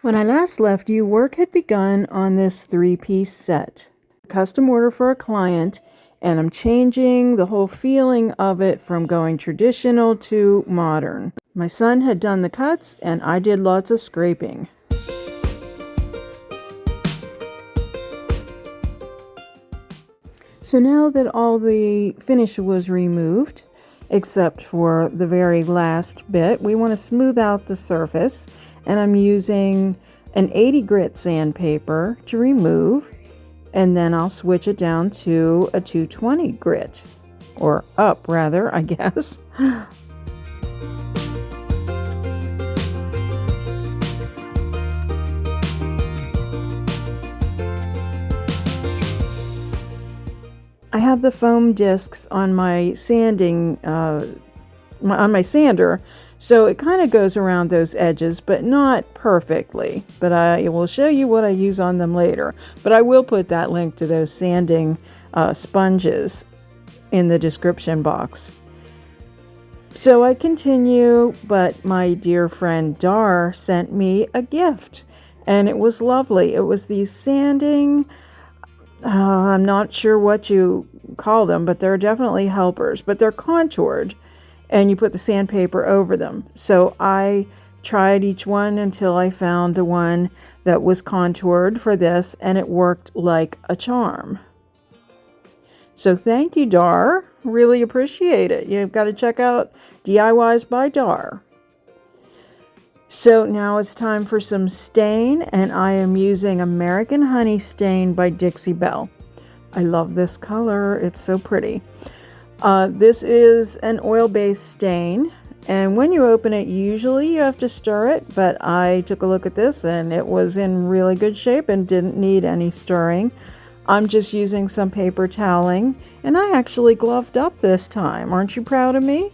When I last left you, work had begun on this three-piece set. Custom order for a client, and I'm changing the whole feeling of it from going traditional to modern. My son had done the cuts, and I did lots of scraping. So now that all the finish was removed, except for the very last bit, we want to smooth out the surface, and I'm using an 80 grit sandpaper to remove, and then I'll switch it down to a 220 grit, or up rather, I guess. I have the foam discs on my sanding, on my sander, so it kind of goes around those edges, but not perfectly. But I will show you what I use on them later. But I will put that link to those sanding sponges in the description box. So I continue, but my dear friend Dar sent me a gift, and it was lovely. It was these sanding, I'm not sure what you call them, but they're definitely helpers, but they're contoured, and you put the sandpaper over them. So I tried each one until I found the one that was contoured for this, and it worked like a charm. So thank you, Dar. Really appreciate it. You've got to check out DIYs by Dar. So now it's time for some stain, and I am using American Honey Stain by Dixie Belle. I love this color. It's so pretty. This is an oil-based stain, and when you open it, usually you have to stir it, but I took a look at this and it was in really good shape and didn't need any stirring. I'm just using some paper toweling, and I actually gloved up this time. Aren't you proud of me?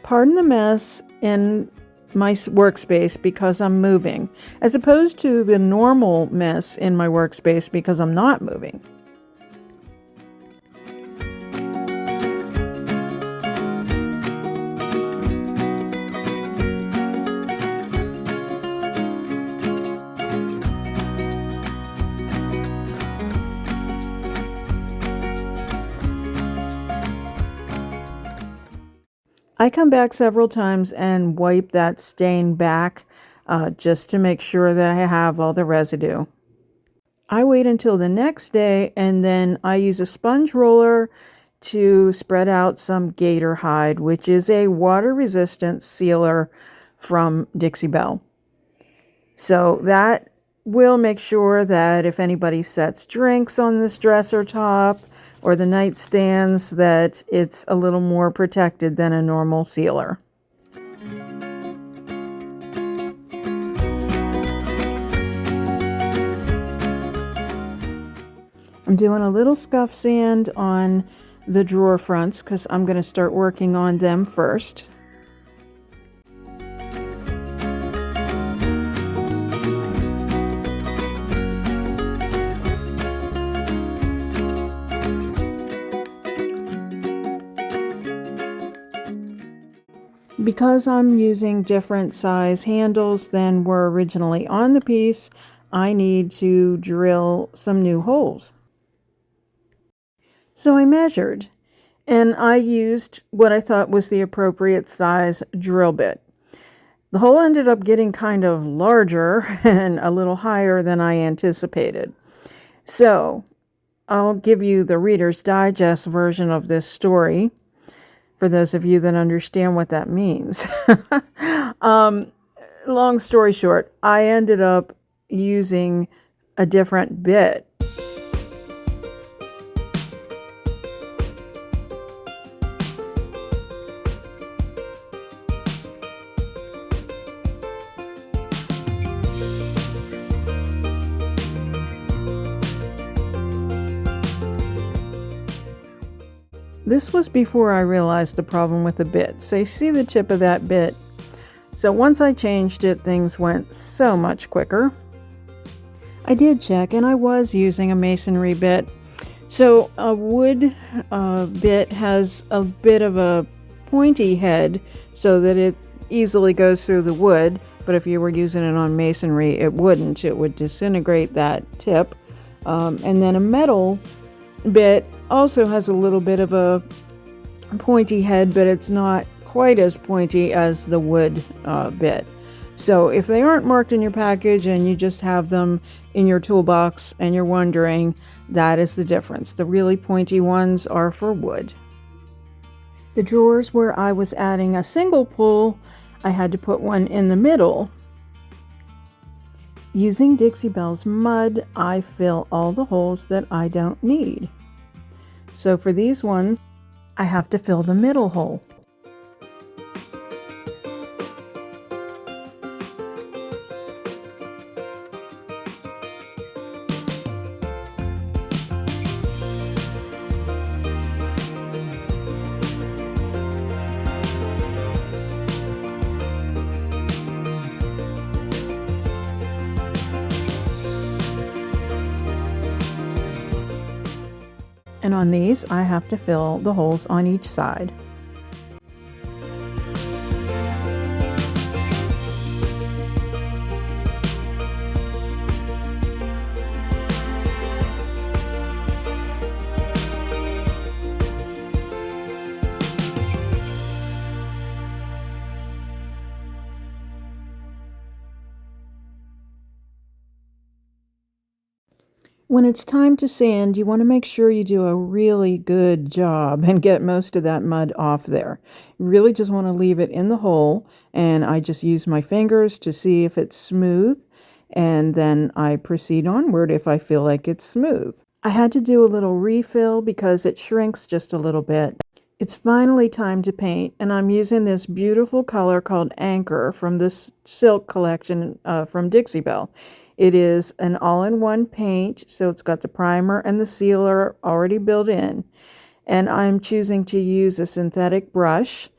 Pardon the mess in my workspace because I'm moving, as opposed to the normal mess in my workspace because I'm not moving. I come back several times and wipe that stain back just to make sure that I have all the residue. I wait until the next day, and then I use a sponge roller to spread out some gator hide, which is a water-resistant sealer from Dixie Belle. So that will make sure that if anybody sets drinks on this dresser top or the nightstands, that it's a little more protected than a normal sealer. I'm doing a little scuff sand on the drawer fronts because I'm going to start working on them first. Because I'm using different size handles than were originally on the piece, I need to drill some new holes. So I measured, and I used what I thought was the appropriate size drill bit. The hole ended up getting kind of larger and a little higher than I anticipated. So I'll give you the Reader's Digest version of this story for those of you that understand what that means. Long story short, I ended up using a different bit. This was before I realized the problem with the bit. So you see the tip of that bit. So once I changed it, things went so much quicker. I did check, and I was using a masonry bit. So a wood bit has a bit of a pointy head so that it easily goes through the wood. But if you were using it on masonry, it wouldn't. It would disintegrate that tip. And then a metal bit also has a little bit of a pointy head, but it's not quite as pointy as the wood bit. So if they aren't marked in your package and you just have them in your toolbox and you're wondering, that is the difference. The really pointy ones are for wood. The drawers where I was adding a single pull, I had to put one in the middle. Using Dixie Belle's mud, I fill all the holes that I don't need. So for these ones, I have to fill the middle hole. And on these, I have to fill the holes on each side. When it's time to sand, you want to make sure you do a really good job and get most of that mud off there. You really just want to leave it in the hole, and I just use my fingers to see if it's smooth, and then I proceed onward if I feel like it's smooth. I had to do a little refill because it shrinks just a little bit. It's finally time to paint, and I'm using this beautiful color called Anchor from this silk collection from Dixie Belle. It is an all-in-one paint, so it's got the primer and the sealer already built in. And I'm choosing to use a synthetic brush.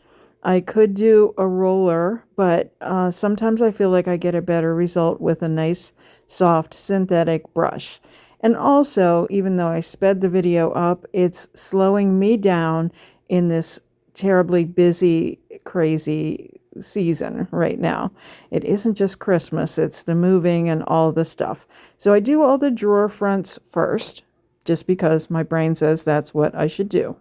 I could do a roller, but sometimes I feel like I get a better result with a nice, soft synthetic brush. And also, even though I sped the video up, it's slowing me down in this terribly busy, crazy season right now. It isn't just Christmas, it's the moving and all the stuff. So I do all the drawer fronts first, just because my brain says that's what I should do.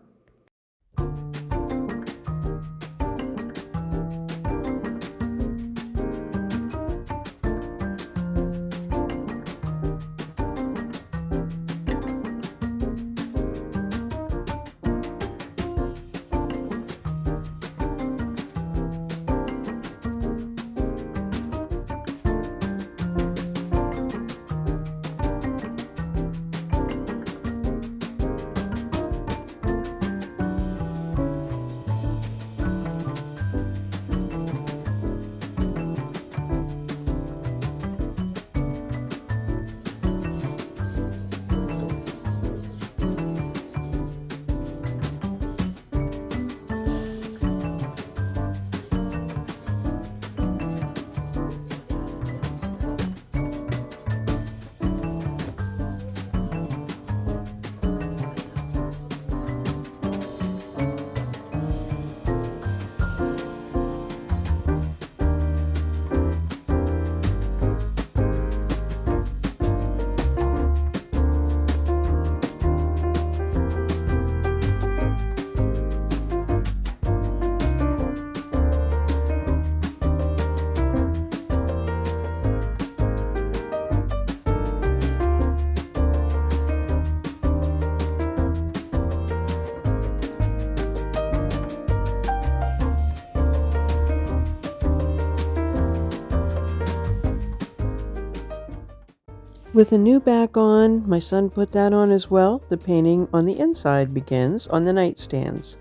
With the new back on, my son put that on as well. The painting on the inside begins on the nightstands.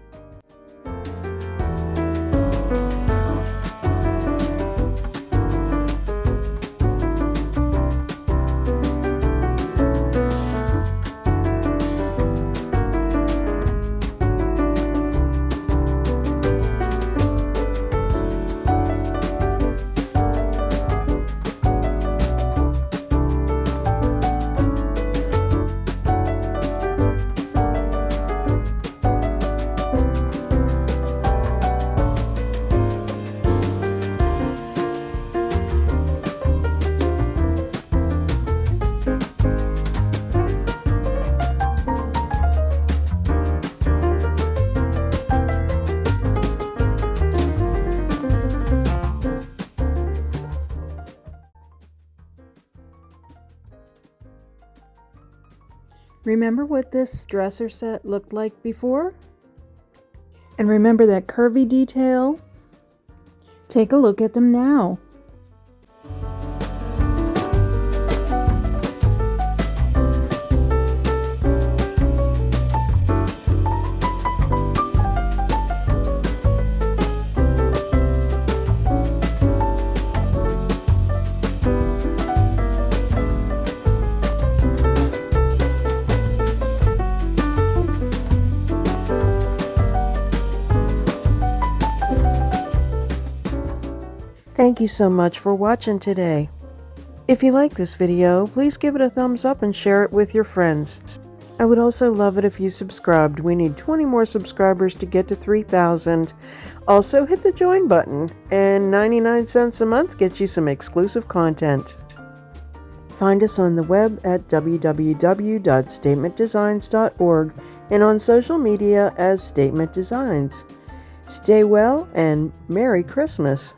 Remember what this dresser set looked like before? And remember that curvy detail? Take a look at them now. Thank you so much for watching today. If you like this video, please give it a thumbs up and share it with your friends. I would also love it if you subscribed. We need 20 more subscribers to get to 3,000. Also, hit the join button, and 99 cents a month gets you some exclusive content. Find us on the web at www.statementdesigns.org and on social media as Statement Designs. Stay well and Merry Christmas!